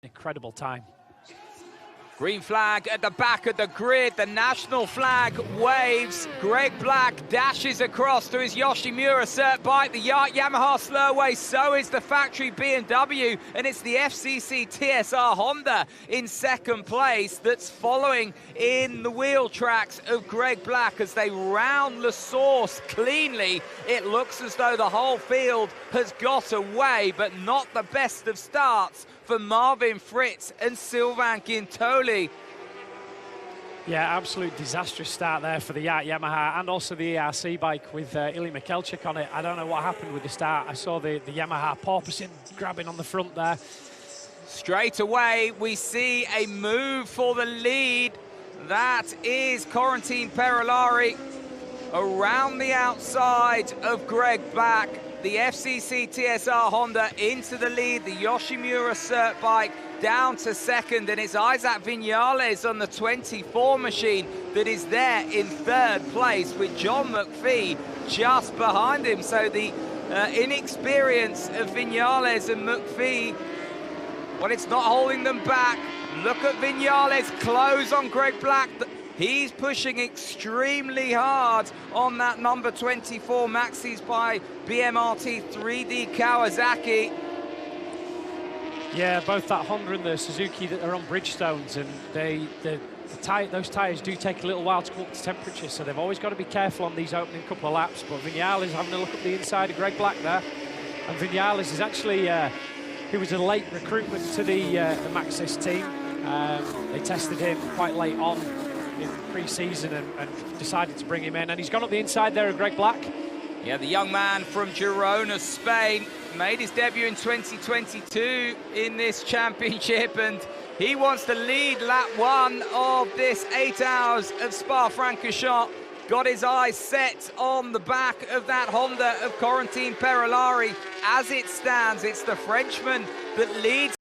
Incredible time. Green flag at the back of the grid, the national flag waves. Greg Black dashes across to his Yoshimura cert bike, the YART Yamaha slowway, so is the factory BMW, and it's the FCC TSR Honda in second place that's following in the wheel tracks of Greg Black as they round the source cleanly. It looks as though the whole field has got away, but not the best of starts for Marvin Fritz and Sylvain Guintoli. Yeah, absolute disastrous start there for the YART Yamaha and also the ERC bike with Ili Mikelchik on it. I don't know what happened with the start. I saw the Yamaha porpoising, grabbing on the front there. Straight away, we see a move for the lead. That is Corentin Perolari around the outside of Greg Black. The FCC TSR Honda into the lead, the Yoshimura cert bike down to second, and it's Isaac Viñales on the 24 machine that is there in third place with John McPhee just behind him. So the inexperience of Viñales and McPhee, well, it's not holding them back. Look at Viñales close on Greg Black. He's pushing extremely hard on that number 24 Maxis by BMRT 3D Kawasaki. Yeah, both that Honda and the Suzuki that are on Bridgestones, and those tyres do take a little while to come up to temperature, so they've always got to be careful on these opening couple of laps. But Viñales having a look at the inside of Greg Black there, and Viñales is actually he was a late recruitment to the Maxis team. They tested him quite late on in pre-season and decided to bring him in, and he's gone up the inside there of Greg Black. Yeah, the young man from Girona, Spain, made his debut in 2022 in this championship, and he wants to lead lap one of this 8 hours of Spa-Francorchamps. Got his eyes set on the back of that Honda of Corentin Perolari. As it stands, it's the Frenchman that leads.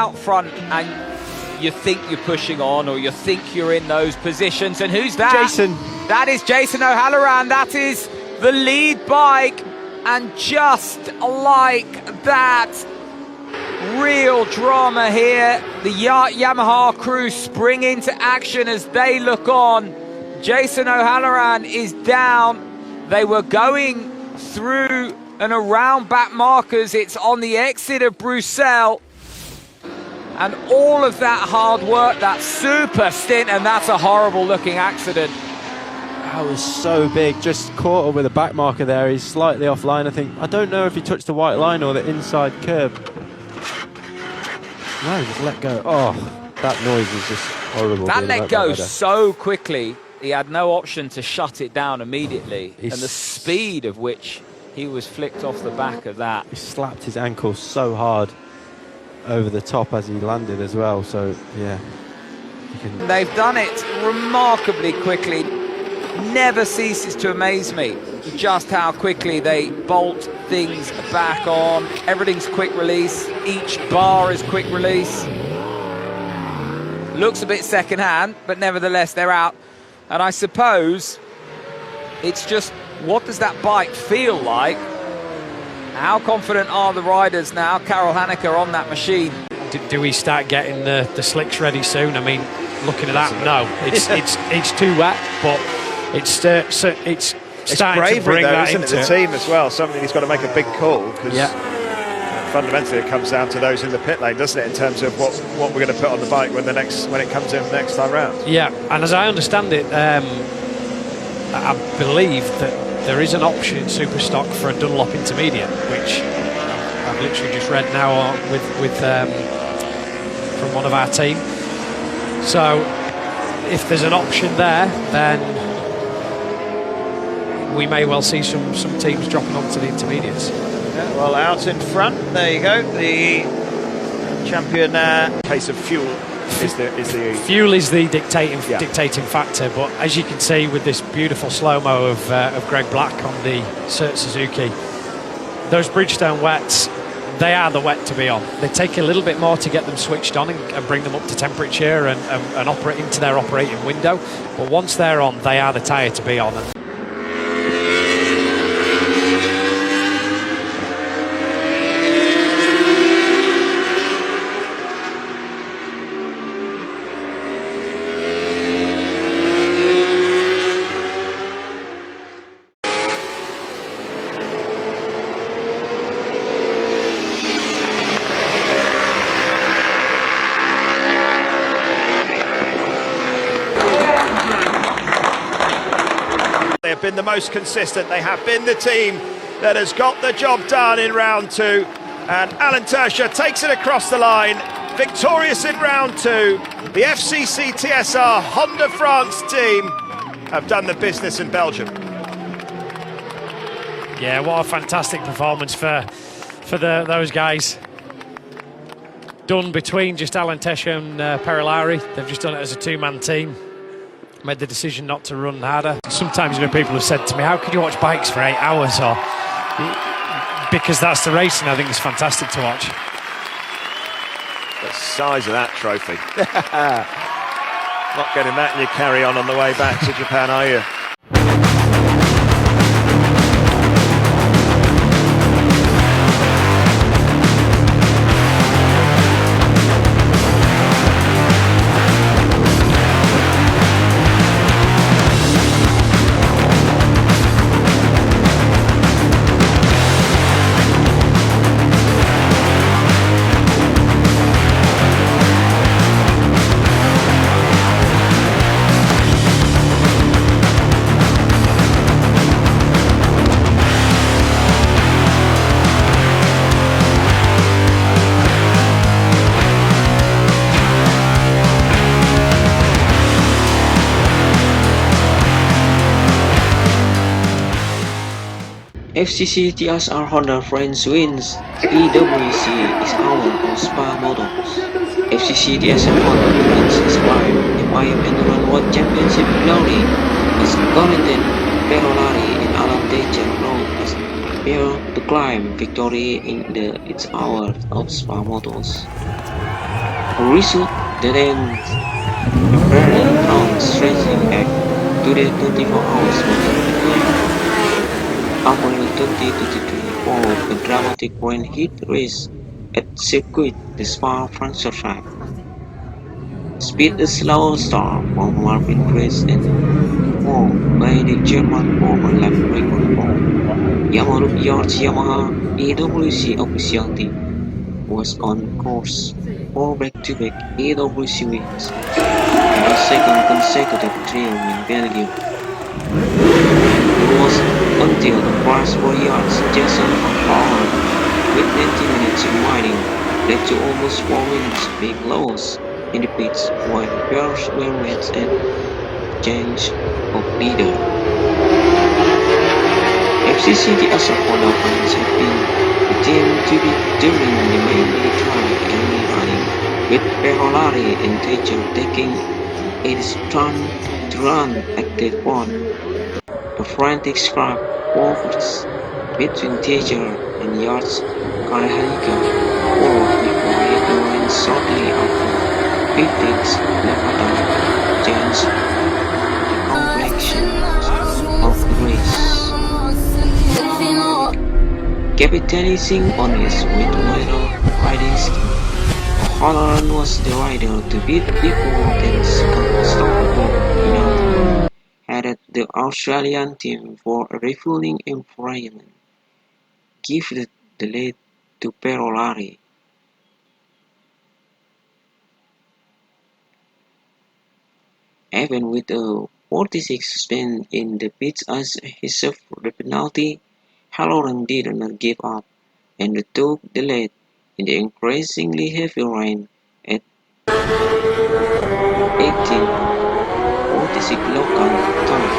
out front and you think you're pushing on, or you think you're in those positions. And who's that? Jason. That is Jason O'Halloran. That is the lead bike. And just like that, real drama here. The YART Yamaha crew spring into action as they look on. Jason O'Halloran is down. They were going through and around back markers. It's on the exit of Bruxelles. And all of that hard work, that super stint, and that's a horrible looking accident. That was so big, just caught up with a back marker there. He's slightly offline, I think. I don't know if he touched the white line or the inside curb. No, he just let go. Oh, that noise was just horrible. That let go so quickly, he had no option to shut it down immediately. And the speed of which he was flicked off the back of that. He slapped his ankle so hard over the top as he landed as well, so yeah. They've done it remarkably quickly. Never ceases to amaze me just how quickly they bolt things back on. Everything's quick release. Each bar is quick release. Looks a bit second hand, but nevertheless they're out. And I suppose it's just, what does that bike feel like? How confident are the riders now? Karel Hanneke on that machine. Do we start getting the slicks ready soon? I mean, looking at that, no, it's too wet, but it's starting bravery, to bring though, that isn't into it, the team as well. Something he's got to make a big call, because fundamentally it comes down to those in the pit lane, doesn't it, in terms of what we're going to put on the bike when it comes in the next time round. Yeah, and as I understand it, I believe that there is an option in Superstock for a Dunlop intermediate, which I've literally just read now from one of our team. So if there's an option there, then we may well see some teams dropping onto the intermediates. Yeah, well, out in front, there you go. The champion case of fuel is the fuel is the dictating factor. But as you can see with this beautiful slow-mo of Greg Black on the Cert Suzuki, those Bridgestone wets, they are the wet to be on. They take a little bit more to get them switched on and bring them up to temperature and operate into their operating window. But once they're on, they are the tyre to be on. been the most consistent. They have been the team that has got the job done in round two. And Alan Terscher takes it across the line, victorious in round two. The FCC TSR Honda France team have done the business in Belgium. Yeah, what a fantastic performance for those guys. Done between just Alan Terscher and Perilari. They've just done it as a two-man team. Made the decision not to run harder. Sometimes, you know, people have said to me, how can you watch bikes for 8 hours? Or because that's the racing. I think it's fantastic to watch. The size of that trophy. Not getting that in your carry-on the way back to Japan, are you? FCC TSR Honda France wins. EWC is our on Spa Motos. FCC TSR Honda wins his climb. IM Endurance World Championship glory as Corentin Perilari and Alan Terscher rode as prepare to climb victory in the its hour of Spa Motos. A result that ends a very long stretching back to the 24 hours motor relay. April 2023 followed a dramatic rain heat race at circuit the Spa-Francorchamps. Speed a slow start for Marvin Grace and followed by the German for a lap record pole. YART Yamaha AWC official team was on course for back-to-back AWC wins and a second consecutive triumph in Belgium. It was until the crash for YART's Jason Power with 90 minutes in waiting led to almost 4 minutes big loss in the pits while repairs were made and change of leader. FCC TSR Honda fans have been the team to beat during the mainly dry early running, with Perolari and Thatcher taking its turn to run at that point. A frantic scrap wars between Thatcher and YART's Karahalika followed before it went shortly after 15th lap attack changed the complexion of the race. Capitalizing on his mid-rider riding skill, Holland was the rider to beat before the second stoppable penalty headed the Australian team for a refueling environment. Give the lead to Perolari. Even with a 46 spin in the pits as he suffered the penalty, Halloran did not give up and took the lead in the increasingly heavy rain at 18:46 local time.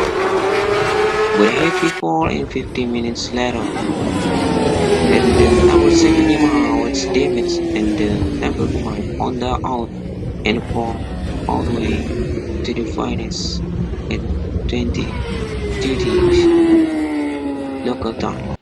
But a heavy fall in 15 minutes later, then the number 7 Yamaha was damaged and the number 5 Honda out and fought all the way to the finish at 20:30 local time.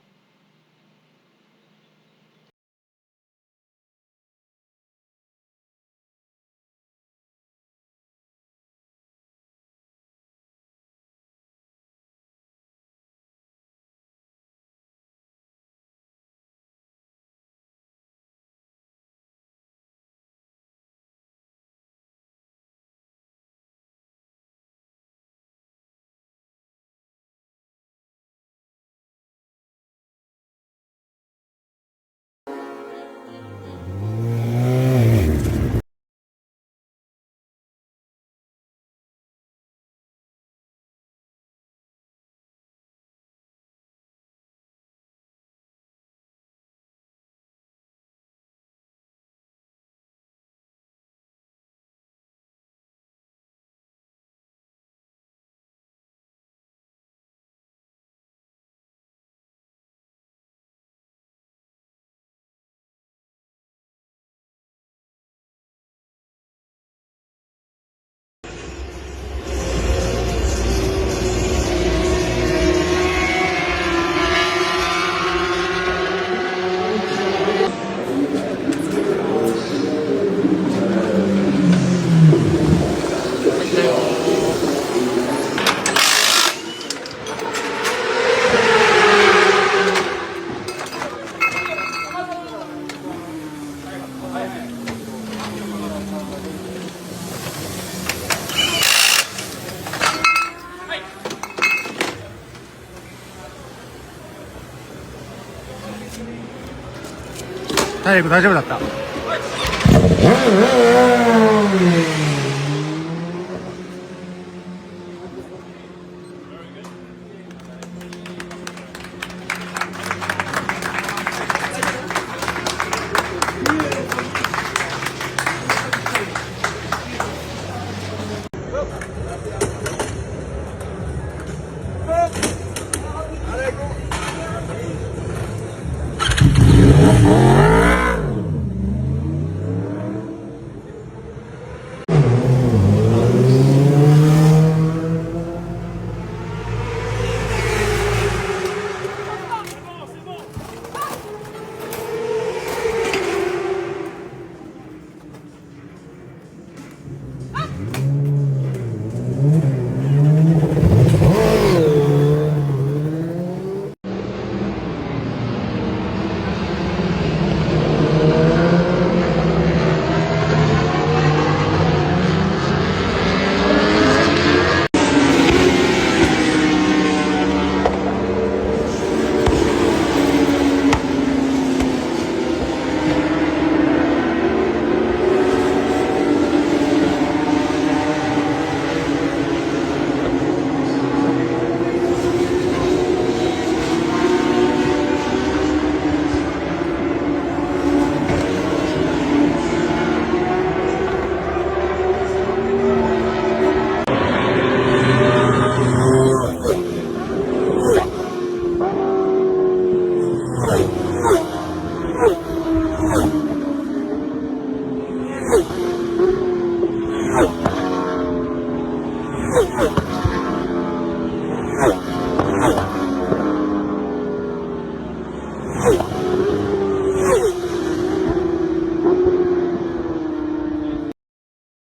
体力大丈夫だった。